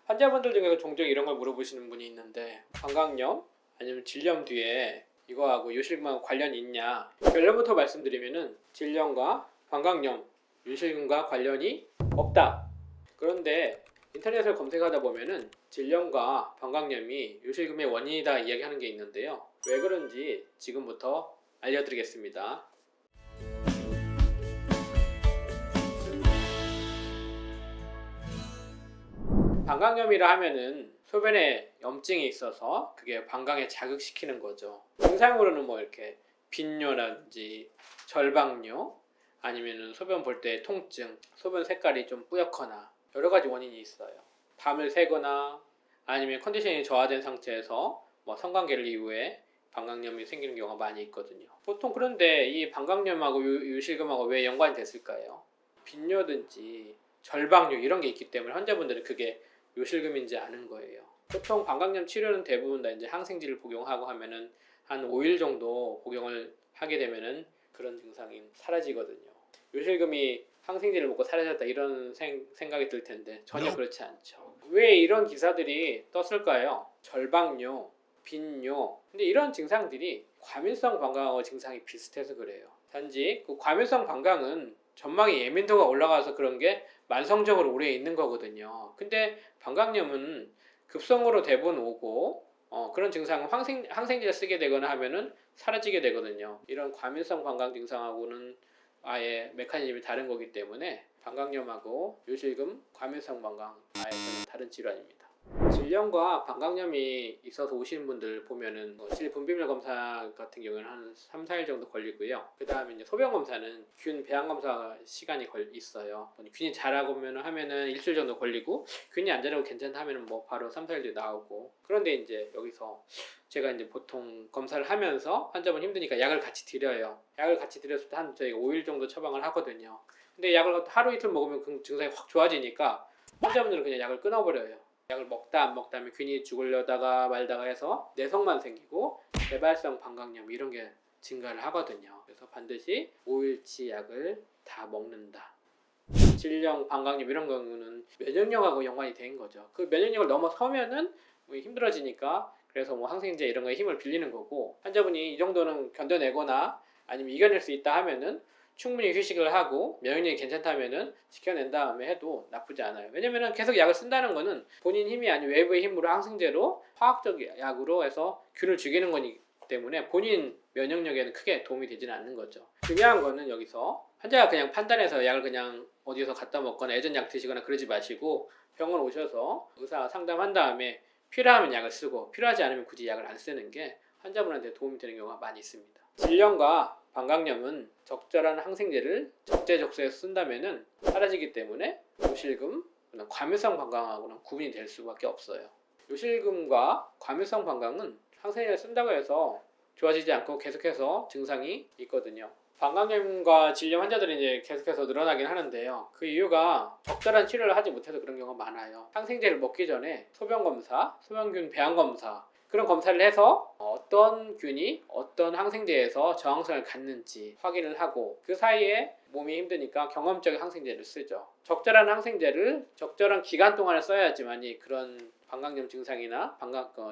환자분들 중에서 종종 이런 걸 물어보시는 분이 있는데, 방광염 아니면 질염 뒤에 이거하고 요실금하고 관련이 있냐? 결론부터 말씀드리면은 질염과 방광염, 요실금과 관련이 없다. 그런데 인터넷을 검색하다 보면은 질염과 방광염이 요실금의 원인이다 이야기하는 게 있는데요. 왜 그런지 지금부터 알려드리겠습니다. 방광염이라 하면은 소변에 염증이 있어서 그게 방광에 자극시키는 거죠. 증상으로는 뭐 이렇게 빈뇨라든지 절방뇨, 아니면은 소변 볼 때 통증, 소변 색깔이 좀 뿌옇거나 여러 가지 원인이 있어요. 밤을 새거나 아니면 컨디션이 저하된 상태에서 뭐 성관계를 이후에 방광염이 생기는 경우가 많이 있거든요. 보통 그런데 이 방광염하고 요실금하고 왜 연관이 됐을까요? 빈뇨든지 절방뇨 이런 게 있기 때문에 환자분들은 그게 요실금인지 아는 거예요. 보통 방광염 치료는 대부분 다 이제 항생제를 복용하고 하면은 한 5일 정도 복용을 하게 되면은 그런 증상이 사라지거든요. 요실금이 항생제를 먹고 사라졌다 이런 생각이 들 텐데 전혀 그렇지 않죠. 왜 이런 기사들이 떴을까요? 절방뇨, 빈뇨. 근데 이런 증상들이 과민성 방광하고 증상이 비슷해서 그래요. 단지 그 과민성 방광은 전망이 예민도가 올라가서 그런 게 만성적으로 오래 있는 거거든요. 근데 방광염은 급성으로 대부분 오고 그런 증상은 항생제를 쓰게 되거나 하면은 사라지게 되거든요. 이런 과민성 방광 증상하고는 아예 메커니즘이 다른 거기 때문에 방광염하고 요실금, 과민성 방광 아예 저는 다른 질환입니다. 질염과 방광염이 있어서 오시는 분들 보면은 질분비밀 검사 같은 경우에는 한 3, 4일 정도 걸리고요. 그 다음에 이제 소변 검사는 균 배양 검사 시간이 있어요. 균이 잘하고 하면은 일주일 정도 걸리고, 균이 안 자라고 괜찮다 하면은 뭐 바로 3, 4일 뒤에 나오고. 그런데 이제 여기서 제가 이제 보통 검사를 하면서 환자분 힘드니까 약을 같이 드려요. 약을 같이 드렸을 때 한 저희가 5일 정도 처방을 하거든요. 근데 약을 하루 이틀 먹으면 그 증상이 확 좋아지니까 환자분들은 그냥 약을 끊어버려요. 약을 먹다 안 먹다 하면 균이 죽으려다가 말다가 해서 내성만 생기고 재발성 방광염 이런 게 증가를 하거든요. 그래서 반드시 5일치 약을 다 먹는다. 질염, 방광염 이런 경우는 면역력하고 연관이 된 거죠. 그 면역력을 넘어서면은 뭐 힘들어지니까 그래서 뭐 항생제 이런 거에 힘을 빌리는 거고, 환자분이 이 정도는 견뎌내거나 아니면 이겨낼 수 있다 하면은 충분히 휴식을 하고 면역력이 괜찮다면은 지켜낸 다음에 해도 나쁘지 않아요. 왜냐면은 계속 약을 쓴다는 거는 본인 힘이 아닌 외부의 힘으로 항생제로 화학적 약으로 해서 균을 죽이는 거기 때문에 본인 면역력에는 크게 도움이 되지는 않는 거죠. 중요한 거는 여기서 환자가 그냥 판단해서 약을 그냥 어디서 갖다 먹거나 예전 약 드시거나 그러지 마시고 병원 오셔서 의사 상담한 다음에 필요하면 약을 쓰고 필요하지 않으면 굳이 약을 안 쓰는 게 환자분한테 도움이 되는 경우가 많이 있습니다. 질염과 방광염은 적절한 항생제를 적재적소에 쓴다면은 사라지기 때문에 요실금, 과민성 방광하고는 구분이 될 수밖에 없어요. 요실금과 과민성 방광은 항생제를 쓴다고 해서 좋아지지 않고 계속해서 증상이 있거든요. 방광염과 질염 환자들이 이제 계속해서 늘어나긴 하는데요. 그 이유가 적절한 치료를 하지 못해서 그런 경우가 많아요. 항생제를 먹기 전에 소변 검사, 소변균 배양 검사 그런 검사를 해서 어떤 균이 어떤 항생제에서 저항성을 갖는지 확인을 하고 그 사이에 몸이 힘드니까 경험적인 항생제를 쓰죠. 적절한 항생제를 적절한 기간 동안에 써야지만이 그런 방광염 증상이나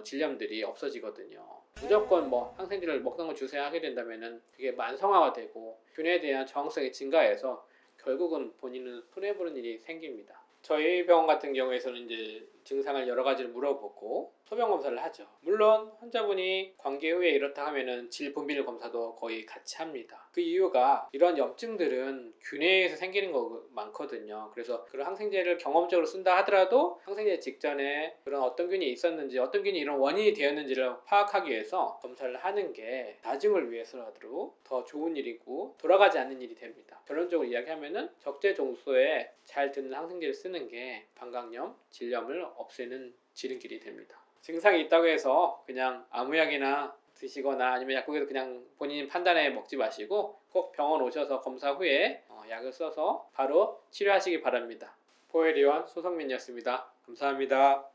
질염들이 없어지거든요. 무조건 뭐 항생제를 먹던 거 주세요 하게 된다면은 그게 만성화가 되고 균에 대한 저항성이 증가해서 결국은 본인은 손해보는 일이 생깁니다. 저희 병원 같은 경우에서는 이제 증상을 여러 가지를 물어보고 소변 검사를 하죠. 물론 환자분이 관계 후에 이렇다 하면은 질 분비밀 검사도 거의 같이 합니다. 그 이유가 이런 염증들은 균에 의해서 생기는 거 많거든요. 그래서 그런 항생제를 경험적으로 쓴다 하더라도 항생제 직전에 그런 어떤 균이 있었는지 어떤 균이 이런 원인이 되었는지를 파악하기 위해서 검사를 하는 게 나중을 위해서라도 더 좋은 일이고 돌아가지 않는 일이 됩니다. 결론적으로 이야기하면은 적재종소에 잘 듣는 항생제를 쓰는 게 방광염, 질염을 없애는 지름길이 됩니다. 증상이 있다고 해서 그냥 아무 약이나 드시거나 아니면 약국에서 그냥 본인 판단에 먹지 마시고 꼭 병원 오셔서 검사 후에 약을 써서 바로 치료하시기 바랍니다. 포에리원 소성민이었습니다. 감사합니다.